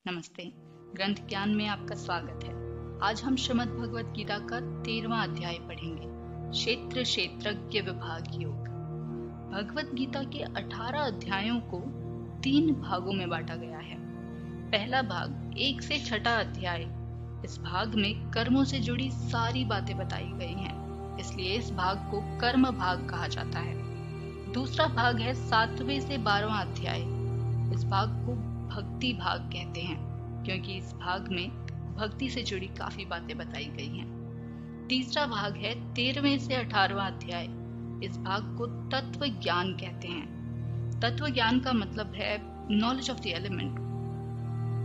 नमस्ते। ग्रंथ ज्ञान में आपका स्वागत है। आज हम श्रीमद् भगवत गीता का 13वां अध्याय पढ़ेंगे, क्षेत्र क्षेत्रज्ञ विभाग योग। भगवत गीता के 18 अध्यायों को 3 भागों में बांटा गया है। पहला भाग 1 से 6 अध्याय। इस भाग में कर्मों से जुड़ी सारी बातें बताई गई हैं, इसलिए इस भाग को कर्म भाग कहा जाता है। दूसरा भाग है 7वें से 12वां अध्याय। इस भाग को भक्ति भाग कहते हैं, क्योंकि इस भाग में भक्ति से जुड़ी काफी बातें बताई गई हैं। तीसरा भाग है 13वें से 18वां अध्याय। इस भाग को तत्व ज्ञान कहते हैं। तत्व ज्ञान का मतलब है नॉलेज ऑफ द एलिमेंट।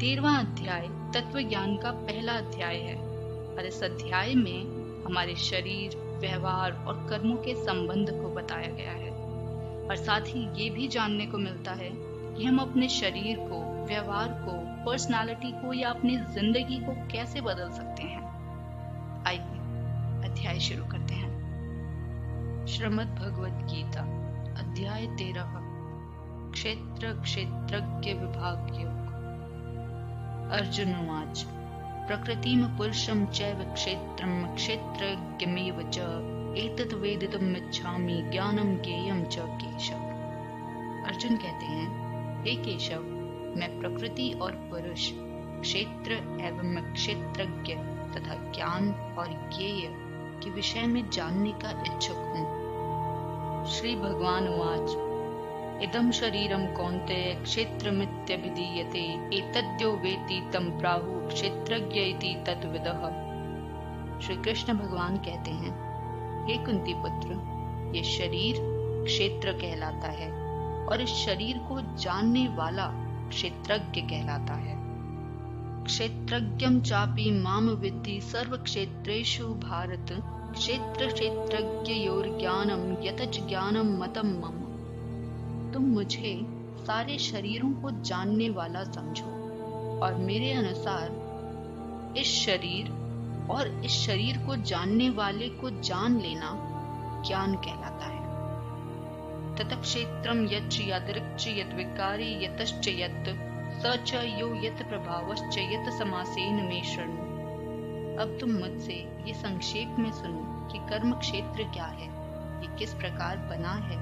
13वां अध्याय तत्व ज्ञान का पहला अध्याय है और इस अध्याय में हमारे शरीर, व्यवहार और कर्मों के संबंध को बताया गया है। और साथ ही ये भी जानने को मिलता है कि हम अपने शरीर को, व्यवहार को, पर्सनालिटी को या अपनी जिंदगी को कैसे बदल सकते हैं। आइए अध्याय शुरू करते हैं। श्रीमद् भगवत गीता अध्याय 13 क्षेत्र क्षेत्रज्ञ विभाग योग। अर्जुन उवाच प्रकृतिम पुरुषं चैव क्षेत्रं क्षेत्रज्ञमेव च एतत् वेदितुम् इच्छामि ज्ञानं ज्ञेयं च केशव। अर्जुन कहते हैं, हे केशव, मैं प्रकृति और पुरुष, क्षेत्र एवं क्षेत्रज्ञ तथा ज्ञान और ज्ञेय के विषय में जानने का इच्छुक हूँ। श्री भगवान उवाच इदं शरीरं कौन्तेय क्षेत्रमित्यभिधीयते एतद्यो वेत्ति तं प्राहुः क्षेत्रज्ञ इति तत्विदः। श्री कृष्ण भगवान कहते हैं, हे कुंती पुत्र, ये शरीर क्षेत्र कहलाता है और इस शरीर को जानने वाला क्षेत्रज्ञ कहलाता है। क्षेत्रज्ञं चापि माम विद्धि सर्व क्षेत्रेषु भारत क्षेत्र क्षेत्रज्ञयोर्ज्ञानं यतच ज्ञानं मतम मम। तुम मुझे सारे शरीरों को जानने वाला समझो और मेरे अनुसार इस शरीर और इस शरीर को जानने वाले को जान लेना ज्ञान कहलाता है। तत क्षेत्रं यच्च यादृक्च यद्विकारी यतश्च यत् स च यो यत् प्रभावश्च यत् समासेन मे शृणु। अब तुम मुझसे ये संक्षेप में सुनो कि कर्म क्षेत्र क्या है, ये किस प्रकार बना है,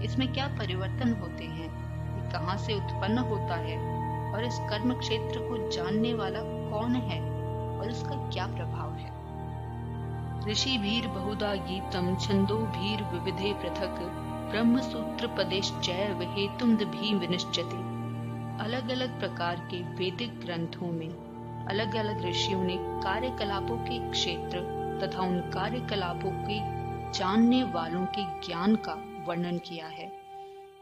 इसमें क्या परिवर्तन होते हैं, ये कहाँ से उत्पन्न होता है और इस कर्म क्षेत्र को जानने वाला कौन है और इसका क्या प्रभाव है। ऋषिभिर बहुधा गीतम छंदोभिर विविधे पृथक ब्रह्म सूत्र पदेश्चैव हेतुमद्भि विनिश्चते। अलग अलग प्रकार के वैदिक ग्रंथों में अलग अलग ऋषियों ने कार्यकलापों के क्षेत्र तथा उन कार्यकलापों के जानने वालों के ज्ञान का वर्णन किया है।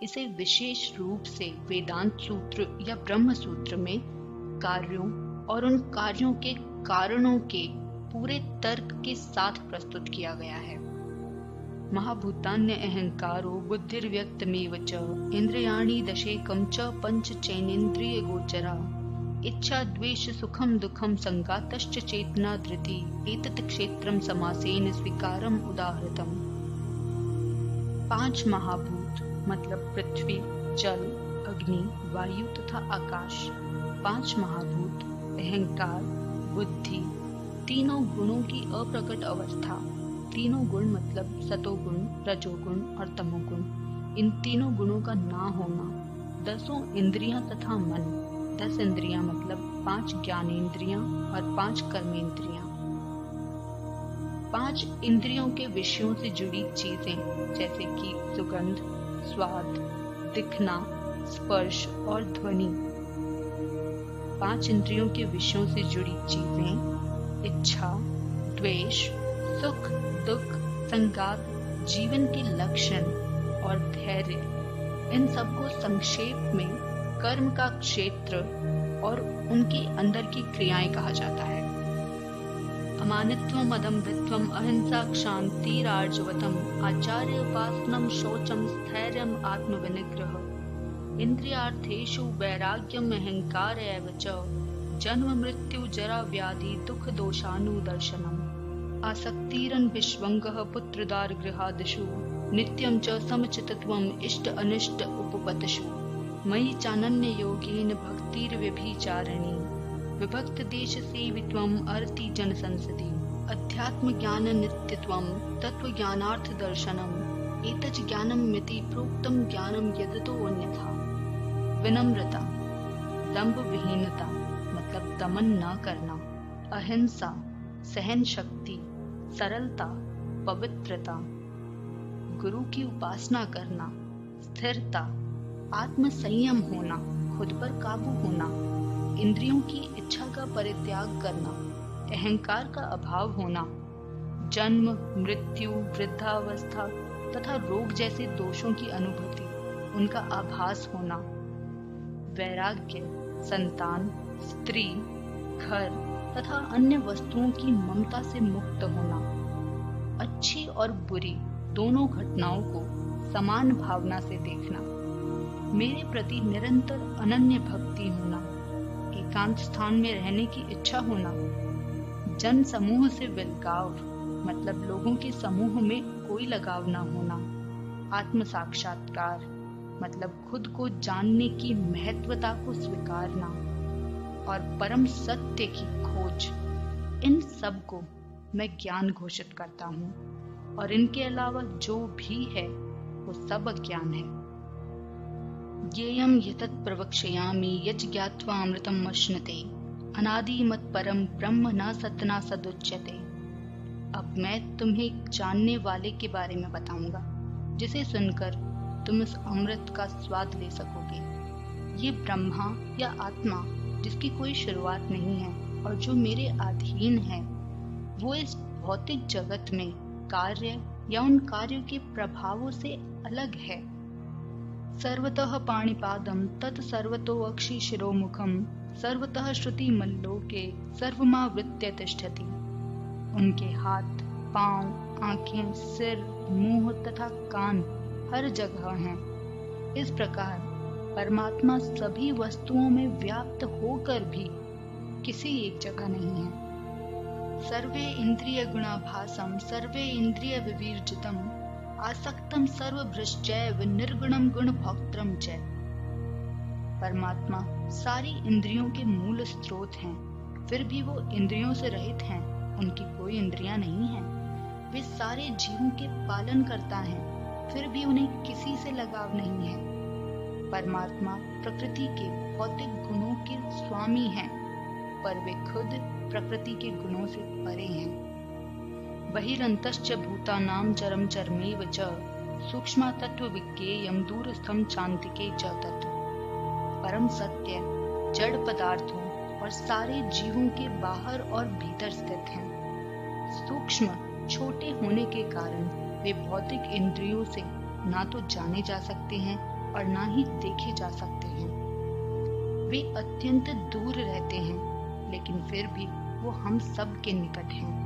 इसे विशेष रूप से वेदांत सूत्र या ब्रह्म सूत्र में कार्यों और उन कार्यों के कारणों के पूरे तर्क के साथ प्रस्तुत किया गया है। महाभूतान्य अहंकारो बुद्धिर्व्यक्तमेव च इंद्रियाणि दशेकं च पंच चैनेन्द्रिय गोचरा इच्छा द्वेष सुखम दुखम संगातश्च चेतना धृति एतत् क्षेत्रं समासेन स्वीकारम उदाहृतम्। 5 महाभूत मतलब पृथ्वी, जल, अग्नि, वायु तथा आकाश। 5 महाभूत, अहंकार, बुद्धि, तीनों गुणों की अप्रकट अवस्था। तीनों गुण मतलब सतोगुण, रजोगुण और तमोगुण। इन तीनों गुणों का ना होना। 10 इंद्रियां तथा मन। 10 इंद्रियां मतलब 5 ज्ञानेंद्रियां और 5 कर्मेंद्रियां। 5 इंद्रियों के विषयों से जुड़ी चीजें जैसे कि सुगंध, स्वाद, दिखना, स्पर्श और ध्वनि। 5 इंद्रियों के विषयों से जुड़ी चीजें इच्छा, द्वेष, सुख, दुख, संगात, जीवन के लक्षण और धैर्य, इन सबको संक्षेप में कर्म का क्षेत्र और उनके अंदर की क्रियाएं कहा जाता है। अमानित्वम, अदम्भित्वम, अहिंसा, क्षान्तिरार्जवतम, आचार्य उपासनम, शौचम, स्थैर्यम, आत्मविनिग्रह, इंद्रियार्थेषु वैराग्यम, अहंकार एव च, जन्म मृत्यु जरा व्याधि दुख दोषानुदर्शनम, आसक्तिरन विश्वंगः पुत्रदार गृहादिषु नित्यं च समचितत्वम् इष्ट अनिष्ट उपपतिषु मयि चानन्य योगेन भक्तिर्व्यभिचारिणी विभक्त देश सेवित्वम् अर्ति जन संसदि अध्यात्म ज्ञान नित्यत्वं तत्व ज्ञानार्थ दर्शनम् एतच् ज्ञानमिति प्रोक्तं ज्ञानं यदतो अन्यथा। विनम्रता, दंभ विहीनता मतलब दमन न करना, अहिंसा, सहन शक्ति, सरलता, पवित्रता, गुरु की उपासना करना, स्थिरता, आत्म संयम होना, खुद पर काबू होना, इंद्रियों की इच्छा का परित्याग करना, अहंकार का अभाव होना, जन्म, मृत्यु, वृद्धावस्था तथा रोग जैसे दोषों की अनुभूति, उनका आभास होना, वैराग्य, संतान, स्त्री, घर तथा अन्य वस्तुओं की ममता से मुक्त होना, अच्छी और बुरी दोनों घटनाओं को समान भावना से देखना, मेरे प्रति निरंतर अनन्य भक्ति होना, एकांत स्थान में रहने की इच्छा होना, जन समूह से विलगाव मतलब लोगों के समूह में कोई लगाव न होना, आत्म साक्षात्कार मतलब खुद को जानने की महत्वता को स्वीकारना और परम सत्य की खोज, इन सब को मैं ज्ञान घोषित करता हूँ और इनके अलावा जो भी है वो सब अज्ञान है। ज्ञेयं यतत् प्रवक्ष्यामि यज् ज्ञात्वा अमृतम् अश्नुते अनादि मत् परम ब्रह्म न सतना सदुच्यते। अब मैं तुम्हें जानने वाले के बारे में बताऊंगा जिसे सुनकर तुम इस अमृत का स्वाद ले सकोगे। ये ब्रह्मा या आत्मा जिसकी कोई शुरुआत नहीं है और जो मेरे अधीन है, वो इस भौतिक जगत में कार्य या उन कार्यों के प्रभावों से अलग है। सर्वतः पाणिपादं तत् सर्वतो अक्षि शिरोमुखम सर्वतः श्रुति मल्लोके सर्वमावृत्य तिष्ठति। उनके हाथ, पांव, आंखें, सिर, मुंह तथा कान हर जगह हैं। इस प्रकार परमात्मा सभी वस्तुओं में व्याप्त होकर भी किसी एक जगह नहीं है। सर्वे इंद्रिय गुणाभासम सर्वे इंद्रिय विवर्जितम आसक्तम सर्वभ्रश्चैव निर्गुणम गुण भोक्त्रम च। परमात्मा सारी इंद्रियों के मूल स्रोत हैं, फिर भी वो इंद्रियों से रहित हैं, उनकी कोई इंद्रियां नहीं हैं। वे सारे जीवों के पालन करता है, फिर भी उन्हें किसी से लगाव नहीं है। परमात्मा प्रकृति के भौतिक गुणों के स्वामी हैं, पर वे खुद प्रकृति के गुणों से परे हैं। बहिरंतश्च भूतानां चरम चरमेव च सूक्ष्म तत्व विज्ञेयं दूरस्थं चान्तिके च तत्। परम सत्य जड़ पदार्थों और सारे जीवों के बाहर और भीतर स्थित हैं। सूक्ष्म छोटे होने के कारण वे भौतिक इंद्रियों से ना तो जाने जा सकते हैं और ना ही देखे जा सकते हैं। वे अत्यंत दूर रहते हैं, लेकिन फिर भी वो हम सब के निकट हैं।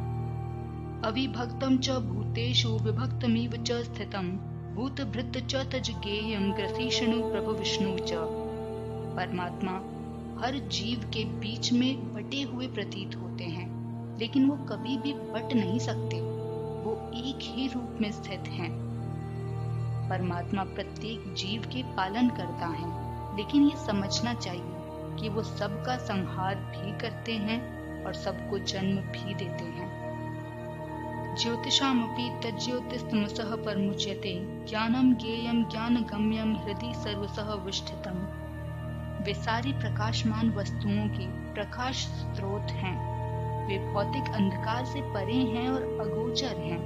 अविभक्तं च भूतेषु विभक्तमिव च स्थितं भूतभृत् च तज् ज्ञेयं ग्रसीष्णु प्रभु विष्णु च। परमात्मा हर जीव के बीच में बटे हुए प्रतीत होते हैं, लेकिन वो कभी भी बट नहीं सकते, वो एक ही रूप में स्थित हैं। परमात्मा प्रत्येक जीव के पालन करता है, लेकिन ये समझना चाहिए कि वो सबका संहार भी करते हैं और सबको जन्म भी देते हैं। ज्योतिषामपि तज्ज्योतिस्तमसः परमुच्यते ज्ञानं ज्ञेयं ज्ञानगम्यं हृदि सर्वसः विष्ठितम्। वे सारी प्रकाशमान वस्तुओं के प्रकाश स्रोत हैं। वे भौतिक अंधकार से परे हैं और अगोचर हैं,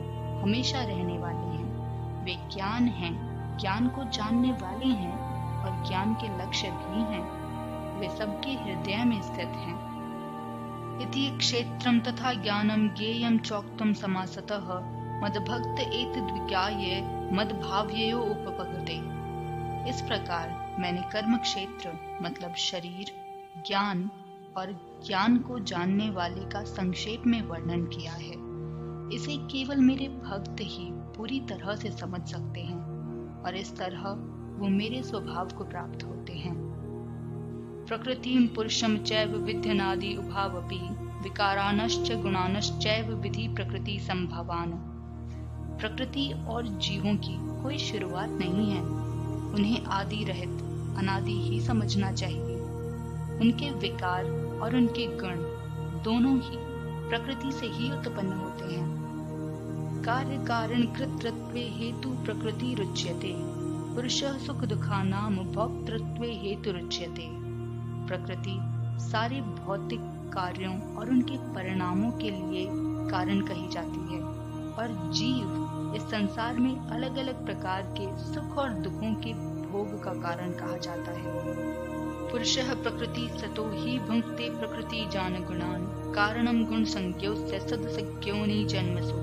हमेशा रहने वाले हैं। वे ज्ञान हैं, ज्ञान को जानने वाले हैं और ज्ञान के लक्ष्य भी हैं। वे सबके हृदय में स्थित हैं। इति क्षेत्रं तथा ज्ञानं ज्ञेयं चोक्तं समासतः मद्भक्त एतद्विज्ञाय मद्भाव्ययो उपपद्यते। इस प्रकार मैंने कर्म क्षेत्र मतलब शरीर, ज्ञान और ज्ञान को जानने वाले का संक्षेप में वर्णन किया है। इसे केवल मेरे भक्त ही पूरी तरह से समझ सकते हैं और इस तरह वो मेरे स्वभाव को प्राप्त होते हैं। प्रकृतिं पुरुषं चैव विद्यनादि उभावपि विकारानश्च गुणानश्चैव विधि प्रकृति संभवान। प्रकृति और जीवों की कोई शुरुआत नहीं है, उन्हें आदि रहित अनादि ही समझना चाहिए। उनके विकार और उनके गुण दोनों ही प्रकृति से ही उत्पन्न होते हैं। कार्य कारण कृतृत्वे हेतु प्रकृति रुच्यते, पुरुषः सुख दुखानाम भोक्तृत्वे हेतु रुच्यते। प्रकृति सारे भौतिक कार्यों और उनके परिणामों के लिए कारण कही जाती है, और जीव इस संसार में अलग अलग प्रकार के सुख और दुखों के भोग का कारण कहा जाता है। पुरुषः प्रकृति सतो ही भुंक्ते प्रकृति जान गुणान, कारणम गुण संज्ञोस्य सदसज्ञोनि जन्मसु।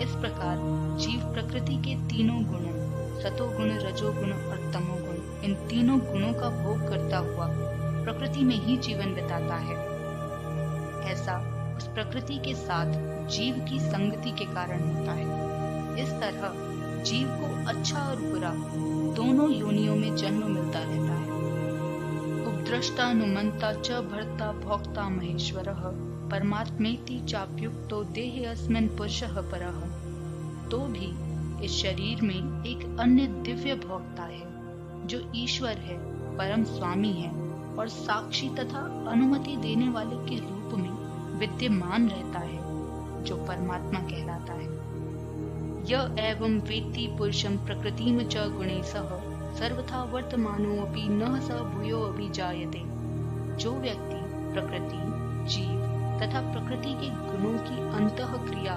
इस प्रकार जीव प्रकृति के तीनों गुणों सतोगुण, रजोगुण और तमोगुण, इन तीनों गुणों का भोग करता हुआ प्रकृति में ही जीवन बिताता है। ऐसा उस प्रकृति के साथ जीव की संगति के कारण होता है। इस तरह जीव को अच्छा और बुरा दोनों योनियों में जन्म मिलता रहता है। उपद्रष्टा नुमंता च भर्ता भोक्ता महेश्वरः, परमात्मेति चाप्युक्तो देहे अस्मिन् पुरुषः परः। तो भी इस शरीर में एक अन्य दिव्य भोक्ता है जो ईश्वर है, परम स्वामी है और साक्षी तथा अनुमति देने वाले के रूप में विद्यमान रहता है, जो परमात्मा कहलाता है। य एवं वेत्ति पुरुषं प्रकृतिम च गुणैः सह सर्वथा वर्तमानोऽपि न स भूयोऽपि जायते। जो व्यक्ति प्रकृति, जीव तथा प्रकृति के गुणों की अंतः क्रिया,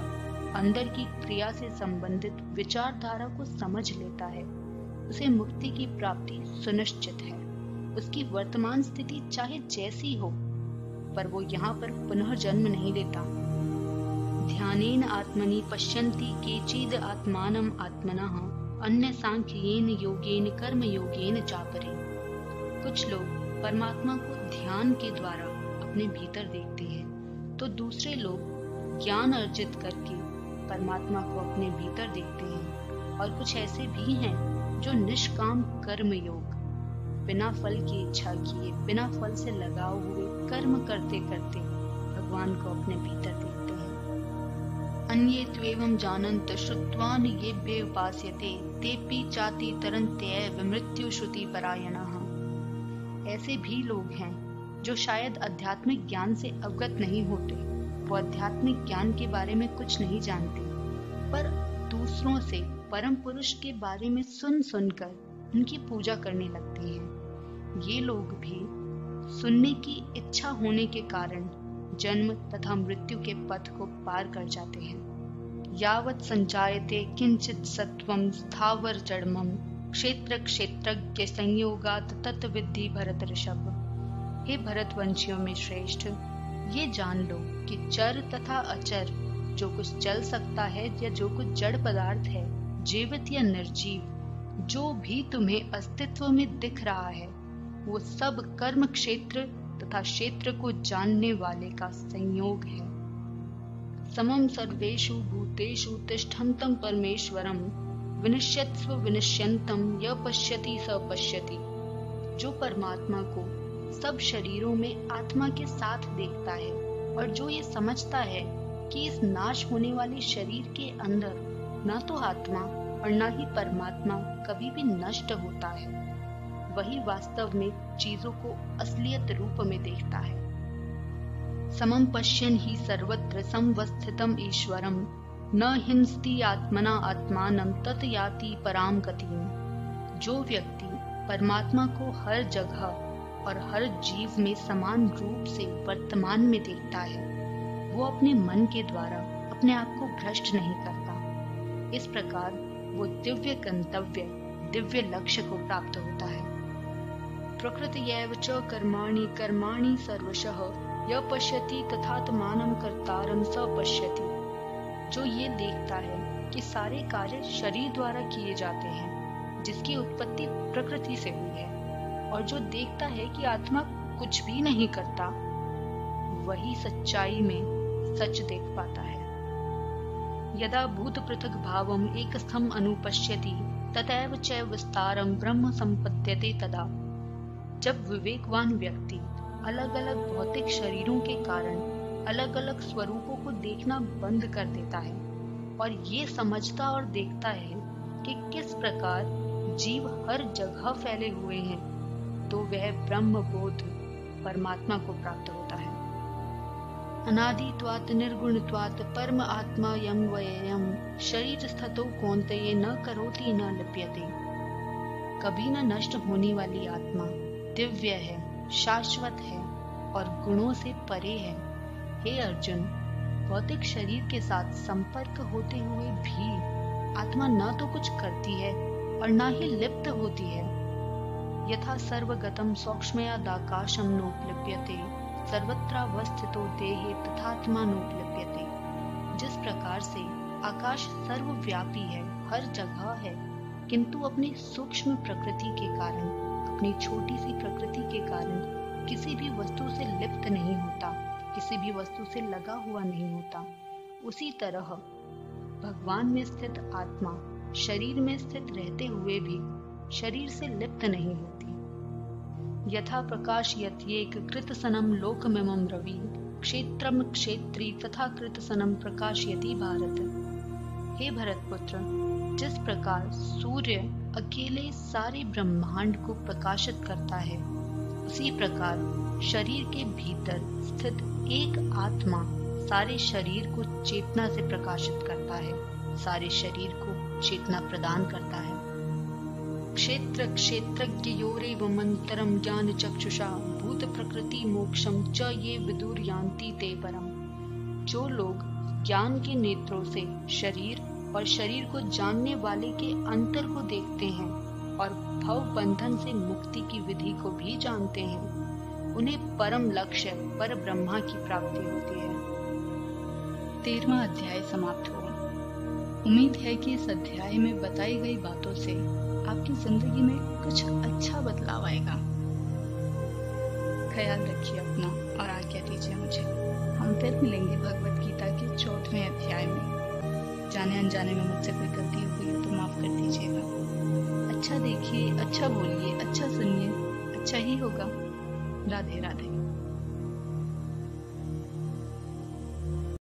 अंदर की क्रिया से संबंधित विचारधारा को समझ लेता है, उसे मुक्ति की प्राप्ति सुनिश्चित है। उसकी वर्तमान स्थिति चाहे जैसी हो, पर वो यहाँ पर पुनः जन्म नहीं लेता। ध्यानेन आत्मनि पश्यन्ति केचिद् आत्मानम् आत्मनः, अन्य सांख्येन योगेन कर्म योगेन चापरे। कुछ लोग परमात्मा को ध्यान के द्वारा अपने भीतर देखते हैं, तो दूसरे लोग ज्ञान अर्जित करके परमात्मा को अपने भीतर देखते हैं। और कुछ ऐसे भी हैं जो निष्काम कर्म योग, बिना फल की इच्छा किए, बिना फल से लगाव हुए कर्म करते करते भगवान को अपने भीतर देखते हैं। अन्ये त्वेवं जानन्त श्रुत्वान् येभ्य उपास्यते तेपि चाति तरन्त्येव मृत्यु श्रुति परायणः। ऐसे भी लोग हैं जो शायद आध्यात्मिक ज्ञान से अवगत नहीं होते, वो आध्यात्मिक ज्ञान के बारे में कुछ नहीं जानते, पर दूसरों से परम पुरुष के बारे में सुन सुनकर उनकी पूजा करने लगते हैं। ये लोग भी सुनने की इच्छा होने के कारण जन्म तथा मृत्यु के पथ को पार कर जाते हैं। यावत् संजायते किंचित सत्वं स्थावर जड़मं, क्षेत्र क्षेत्रज्ञ संयोगात् तत् विद्धि भरत ऋषभ। हे भरतवंशियों में श्रेष्ठ, ये जान लो कि चर तथा अचर, जो कुछ चल सकता है या जो कुछ जड़ पदार्थ है, जीवित या निर्जीव, जो भी तुम्हें अस्तित्व में दिख रहा है, वो सब कर्म क्षेत्र तथा क्षेत्र को जानने वाले का संयोग है। समम सर्वेषु भूतेषु तिष्ठन्तं परमेश्वरं, विनश्यत्स्व विनश्यन्तं य पश्यति स पश्यति। जो परमात्मा को सब शरीरों में आत्मा के साथ देखता है और जो ये समझता है कि इस नाश होने वाले शरीर के अंदर न तो आत्मा और न ही परमात्मा कभी भी नष्ट होता है, वही वास्तव में चीजों को असलियत रूप में देखता है। समं पश्यन् हि सर्वत्र संवस्थितम् ईश्वरं, न हिंसति आत्मना आत्मानं तत् याति पराम गतिम्। जो व्यक्ति परमात्मा को हर जगह और हर जीव में समान रूप से वर्तमान में देखता है, वो अपने मन के द्वारा अपने आप को भ्रष्ट नहीं करता। इस प्रकार वो दिव्य गंतव्य, दिव्य लक्ष्य को प्राप्त होता है। प्रकृत्यैव च कर्माणि कर्माणि सर्वशः, य पश्यति तथात्मानं कर्तारं स पश्यति। जो ये देखता है कि सारे कार्य शरीर द्वारा किए जाते हैं, जिसकी उत्पत्ति प्रकृति से हुई है, और जो देखता है कि आत्मा कुछ भी नहीं करता, वही सच्चाई में सच देख पाता है। यदा भूत पृथक भावम एकस्थम अनुपश्यति ततैव च विस्तारम ब्रह्म संपद्यते तदा। जब विवेकवान व्यक्ति अलग अलग भौतिक शरीरों के कारण अलग अलग स्वरूपों को देखना बंद कर देता है और ये समझता और देखता है कि किस प्रकार जीव हर जगह फैले हुए हैं, तो वह ब्रह्म बोध परमात्मा को प्राप्त होता है। अनादित्वात् निर्गुणत्वात् परम आत्मा यं वयम् शरीर स्थतो कौन्तेय न करोति न लिप्यते। कभी न नष्ट होने वाली आत्मा दिव्य है, शाश्वत है और गुणों से परे है। हे अर्जुन, भौतिक शरीर के साथ संपर्क होते हुए भी आत्मा न तो कुछ करती है और न ही लिप्त होती है। यथा सर्वगतम सौक्ष्मयादाकाशम नोपलिप्यते सर्वत्रावस्थितो देहे तथात्मा नोपलिप्यते। जिस प्रकार से आकाश सर्वव्यापी है, हर जगह है, किंतु अपनी सूक्ष्म प्रकृति के कारण, अपनी छोटी सी प्रकृति के कारण किसी भी वस्तु से लिप्त नहीं होता, किसी भी वस्तु से लगा हुआ नहीं होता, उसी तरह भगवान में स्थित आत्मा शरीर में स्थित रहते हुए भी शरीर से लिप्त नहीं होती। यथा प्रकाशयत्येक कृतसनम लोकमिमं रवि क्षेत्रम क्षेत्री तथा कृतसनम प्रकाशयति भारत। हे भरतपुत्र, जिस प्रकार सूर्य अकेले सारे ब्रह्मांड को प्रकाशित करता है, उसी प्रकार शरीर के भीतर स्थित एक आत्मा सारे शरीर को चेतना से प्रकाशित करता है, सारे शरीर को चेतना प्रदान करता है। क्षेत्र क्षेत्रज्ञयोरेव मंतरम ज्ञान चक्षुषा भूत प्रकृति मोक्षम च ये विदुर यान्ति ते परम। जो लोग ज्ञान के नेत्रों से शरीर और शरीर को जानने वाले के अंतर को देखते हैं और भव बंधन से मुक्ति की विधि को भी जानते हैं, उन्हें परम लक्ष्य पर ब्रह्मा की प्राप्ति होती है। 13वां अध्याय समाप्त हुआ। उम्मीद है कि इस अध्याय में बताई गई बातों से आपकी जिंदगी में कुछ अच्छा बदलाव आएगा। ख्याल रखिए अपना और आज्ञा दीजिए मुझे। हम फिर मिलेंगे भगवत गीता के 4वें अध्याय में। जाने अनजाने में मुझसे कोई गलती हुई है तो माफ कर दीजिएगा। अच्छा देखिए, अच्छा बोलिए, अच्छा सुनिए, अच्छा ही होगा। राधे राधे।